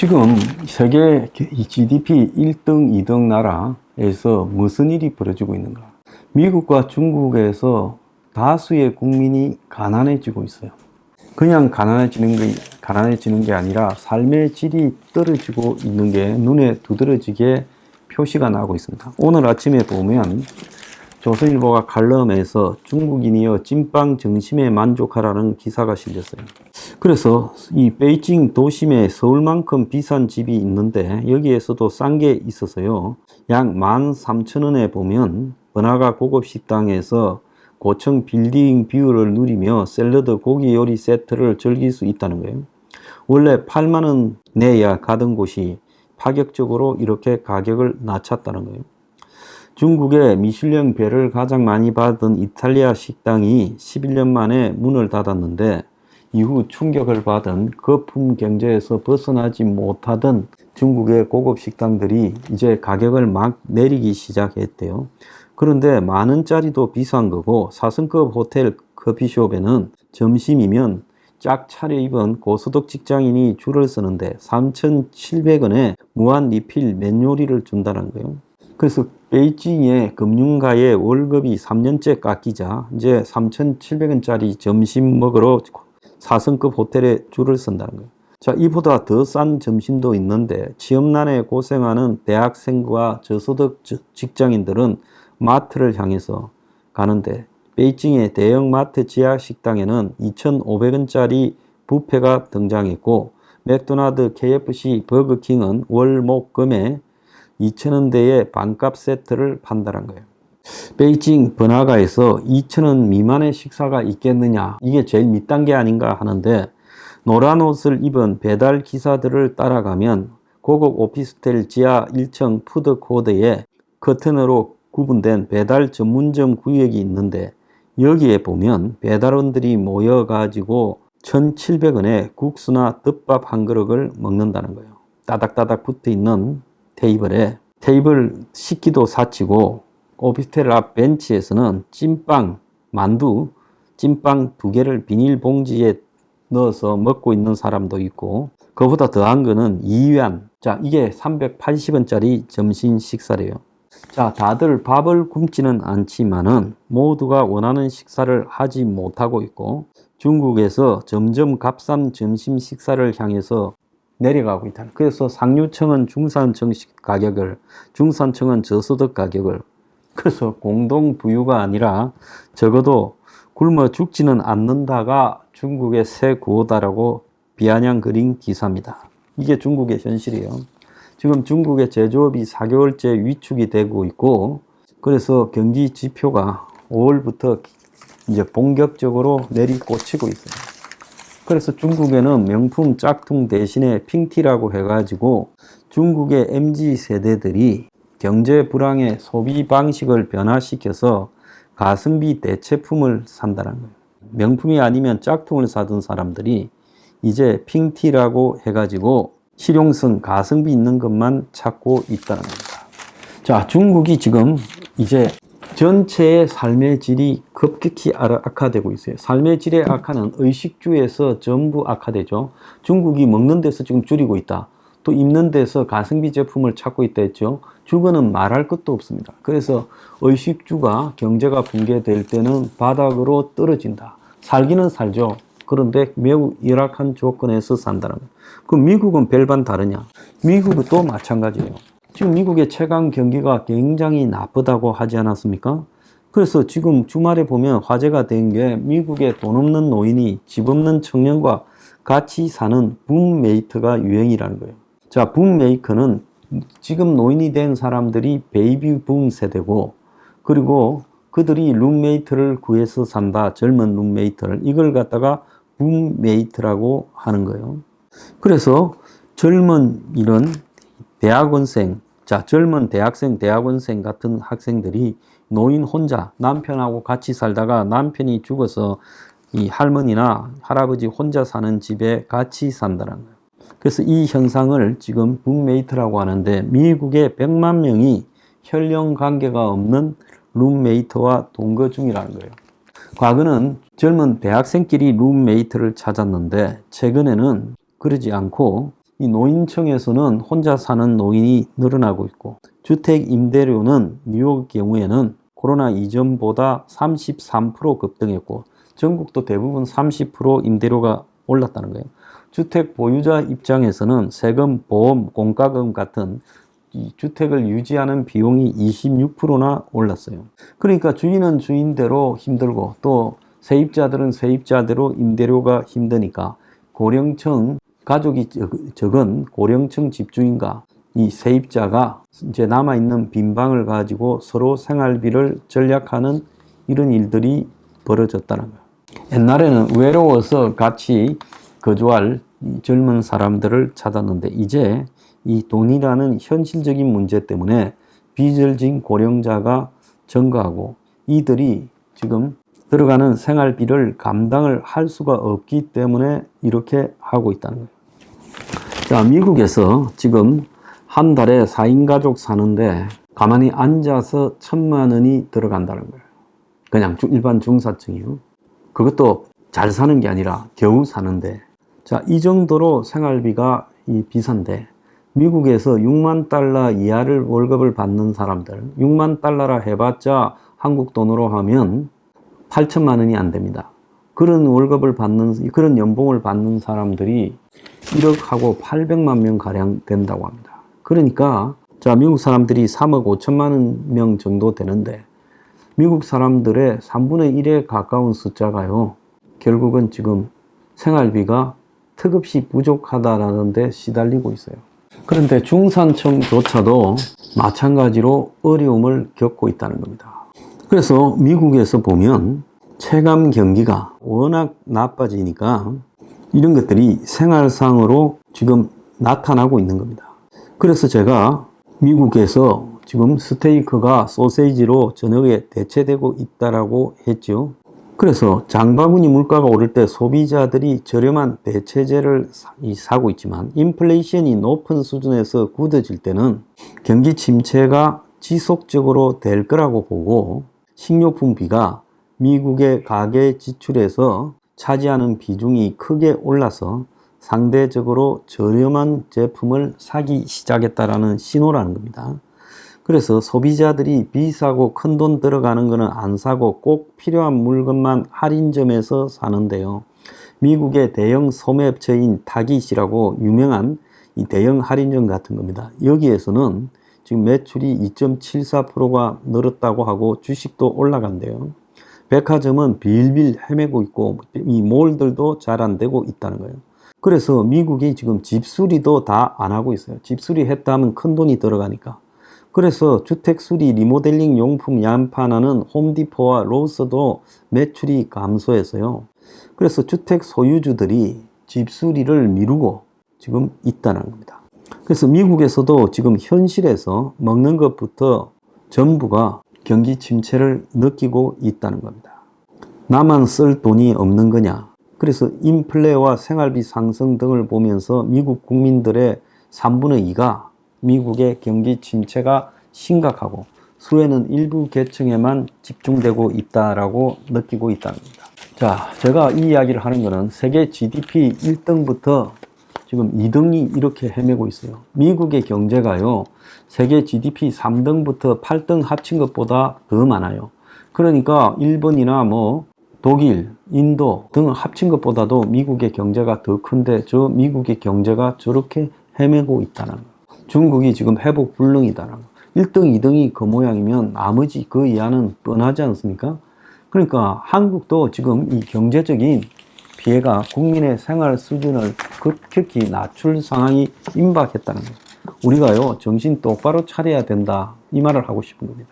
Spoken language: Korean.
지금 세계 GDP 1등, 2등 나라에서 무슨 일이 벌어지고 있는가? 미국과 중국에서 다수의 국민이 가난해지고 있어요. 그냥 가난해지는 게 아니라 삶의 질이 떨어지고 있는 게 눈에 두드러지게 표시가 나고 있습니다. 오늘 아침에 보면 조선일보가 칼럼에서 중국인이여 찐빵 정심에 만족하라는 기사가 실렸어요. 그래서 이 베이징 도심에 서울만큼 비싼 집이 있는데 여기에서도 싼 게 있어서요. 약 13,000원에 보면 번화가 고급 식당에서 고층 빌딩 뷰를 누리며 샐러드 고기 요리 세트를 즐길 수 있다는 거예요. 원래 8만 원 내야 가던 곳이 파격적으로 이렇게 가격을 낮췄다는 거예요. 중국의 미슐랭 별을 가장 많이 받은 이탈리아 식당이 11년 만에 문을 닫았는데 이후 충격을 받은 거품 경제에서 벗어나지 못하던 중국의 고급 식당들이 이제 가격을 막 내리기 시작했대요. 그런데 10,000원짜리도 비싼 거고 4성급 호텔 커피숍에는 점심이면 짝 차려입은 고소득 직장인이 줄을 서는데 3,700원에 무한 리필 면 요리를 준다는 거예요. 그래서 베이징의 금융가의 월급이 3년째 깎이자 이제 3,700원짜리 점심 먹으러 4성급 호텔에 줄을 선다는 거예요. 자, 이보다 더 싼 점심도 있는데 취업난에 고생하는 대학생과 저소득 직장인들은 마트를 향해서 가는데 베이징의 대형 마트 지하 식당에는 2,500원짜리 뷔페가 등장했고 맥도날드, KFC, 버거킹은 월, 목, 금에 2,000원대의 반값 세트를 판다는 거예요. 베이징 번화가에서 2,000원 미만의 식사가 있겠느냐, 이게 제일 밑단 게 아닌가 하는데 노란 옷을 입은 배달 기사들을 따라가면 고급 오피스텔 지하 1층 푸드코드에 커튼으로 구분된 배달 전문점 구역이 있는데 여기에 보면 배달원들이 모여가지고 1,700원에 국수나 덮밥 한 그릇을 먹는다는 거예요. 따닥따닥 붙어있는 테이블 식기도 사치고 오피스텔 앞 벤치에서는 찐빵 2개를 비닐봉지에 넣어서 먹고 있는 사람도 있고 그보다 더한 거는 2위안, 자 이게 380원짜리 점심 식사래요. 자, 다들 밥을 굶지는 않지만은 모두가 원하는 식사를 하지 못하고 있고 중국에서 점점 값싼 점심 식사를 향해서 내려가고 있다. 그래서 상류층은 중산층 가격을, 중산층은 저소득 가격을, 그래서 공동부유가 아니라 적어도 굶어 죽지는 않는다가 중국의 새 구호다라고 비아냥 그린 기사입니다. 이게 중국의 현실이에요. 지금 중국의 제조업이 4개월째 위축이 되고 있고 그래서 경기 지표가 5월부터 이제 본격적으로 내리꽂히고 있어요. 그래서 중국에는 명품 짝퉁 대신에 핑티라고 해가지고 중국의 MZ 세대들이 경제 불황의 소비 방식을 변화시켜서 가성비 대체품을 산다는 거예요. 명품이 아니면 짝퉁을 사던 사람들이 이제 핑티라고 해가지고 실용성, 가성비 있는 것만 찾고 있다는 겁니다. 자, 중국이 지금 이제 전체의 삶의 질이 급격히 악화되고 있어요. 삶의 질의 악화는 의식주에서 전부 악화되죠. 중국이 먹는 데서 지금 줄이고 있다. 또 입는 데서 가성비 제품을 찾고 있다 했죠. 주거는 말할 것도 없습니다. 그래서 의식주가 경제가 붕괴될 때는 바닥으로 떨어진다. 살기는 살죠. 그런데 매우 열악한 조건에서 산다는 거예요. 그럼 미국은 별반 다르냐? 미국은 또 마찬가지예요. 지금 미국의 최강 경기가 굉장히 나쁘다고 하지 않았습니까? 그래서 지금 주말에 보면 화제가 된 게 미국의 돈 없는 노인이 집 없는 청년과 같이 사는 붐메이트가 유행이라는 거예요. 자, 붐메이커는 지금 노인이 된 사람들이 베이비 붐 세대고 그리고 그들이 룸메이트를 구해서 산다. 젊은 룸메이트를. 이걸 갖다가 붐메이트라고 하는 거예요. 그래서 젊은 이런 대학원생, 자, 젊은 대학생, 대학원생 같은 학생들이 노인 혼자 남편하고 같이 살다가 남편이 죽어서 이 할머니나 할아버지 혼자 사는 집에 같이 산다는 거예요. 그래서 이 현상을 지금 룸메이트라고 하는데 미국의 100만 명이 혈연 관계가 없는 룸메이트와 동거 중이라는 거예요. 과거는 젊은 대학생끼리 룸메이트를 찾았는데 최근에는 그러지 않고 이 노인층에서는 혼자 사는 노인이 늘어나고 있고, 주택 임대료는 뉴욕 경우에는 코로나 이전보다 33% 급등했고, 전국도 대부분 30% 임대료가 올랐다는 거예요. 주택 보유자 입장에서는 세금, 보험, 공과금 같은 이 주택을 유지하는 비용이 26%나 올랐어요. 그러니까 주인은 주인대로 힘들고, 또 세입자들은 세입자대로 임대료가 힘드니까 고령층, 가족이 적은 고령층 집주인과 이 세입자가 이제 남아있는 빈 방을 가지고 서로 생활비를 절약하는 이런 일들이 벌어졌다는 거예요. 옛날에는 외로워서 같이 거주할 젊은 사람들을 찾았는데, 이제 이 돈이라는 현실적인 문제 때문에 빚을 진 고령자가 증가하고, 이들이 지금 들어가는 생활비를 감당을 할 수가 없기 때문에 이렇게 하고 있다는 거예요. 자, 미국에서 지금 한 달에 4인 가족 사는데 가만히 앉아서 1,000만 원이 들어간다는 거예요. 그냥 일반 중사층이요. 그것도 잘 사는 게 아니라 겨우 사는데, 자, 이 정도로 생활비가 비싼데, 미국에서 6만 달러 이하를 월급을 받는 사람들, 6만 달러라 해봤자 한국 돈으로 하면 8천만 원이 안 됩니다. 그런 월급을 받는, 그런 연봉을 받는 사람들이 1억하고 800만 명 가량 된다고 합니다. 그러니까 자, 미국 사람들이 3억 5천만 명 정도 되는데, 미국 사람들의 3분의 1에 가까운 숫자가요, 결국은 지금 생활비가 턱없이 부족하다라는 데 시달리고 있어요. 그런데 중산층조차도 마찬가지로 어려움을 겪고 있다는 겁니다. 그래서 미국에서 보면 체감 경기가 워낙 나빠지니까 이런 것들이 생활상으로 지금 나타나고 있는 겁니다. 그래서 제가 미국에서 지금 스테이크가 소세지로 저녁에 대체되고 있다라고 했죠. 그래서 장바구니 물가가 오를 때 소비자들이 저렴한 대체재를 사고 있지만, 인플레이션이 높은 수준에서 굳어질 때는 경기 침체가 지속적으로 될 거라고 보고, 식료품비가 미국의 가계 지출에서 차지하는 비중이 크게 올라서 상대적으로 저렴한 제품을 사기 시작했다라는 신호라는 겁니다. 그래서 소비자들이 비싸고 큰 돈 들어가는 거는 안 사고 꼭 필요한 물건만 할인점에서 사는데요. 미국의 대형 소매업체인 타깃이라고 유명한 이 대형 할인점 같은 겁니다. 여기에서는 지금 매출이 2.74%가 늘었다고 하고 주식도 올라간대요. 백화점은 빌빌 헤매고 있고, 이 몰들도 잘 안 되고 있다는 거예요. 그래서 미국이 지금 집수리도 다 안 하고 있어요. 집수리 했다 하면 큰 돈이 들어가니까. 그래서 주택수리 리모델링 용품 양판하는 홈디포와 로스도 매출이 감소해서요. 그래서 주택 소유주들이 집수리를 미루고 지금 있다는 겁니다. 그래서 미국에서도 지금 현실에서 먹는 것부터 전부가 경기 침체를 느끼고 있다는 겁니다. 나만 쓸 돈이 없는 거냐? 그래서 인플레와 생활비 상승 등을 보면서 미국 국민들의 3분의 2가 미국의 경기 침체가 심각하고 수혜는 일부 계층에만 집중되고 있다라고 느끼고 있다는 겁니다. 자, 제가 이 이야기를 하는 것은 세계 GDP 1등부터 지금 2등이 이렇게 헤매고 있어요. 미국의 경제가요, 세계 GDP 3등부터 8등 합친 것보다 더 많아요. 그러니까 일본이나 독일, 인도 등 합친 것보다도 미국의 경제가 더 큰데, 저 미국의 경제가 저렇게 헤매고 있다는 거예요. 중국이 지금 회복 불능이다라는 거. 1등, 2등이 그 모양이면 나머지 그 이하는 뻔하지 않습니까? 그러니까 한국도 지금 이 경제적인 피해가 국민의 생활 수준을 급격히 낮출 상황이 임박했다는 거예요. 우리가요, 정신 똑바로 차려야 된다, 이 말을 하고 싶은 겁니다.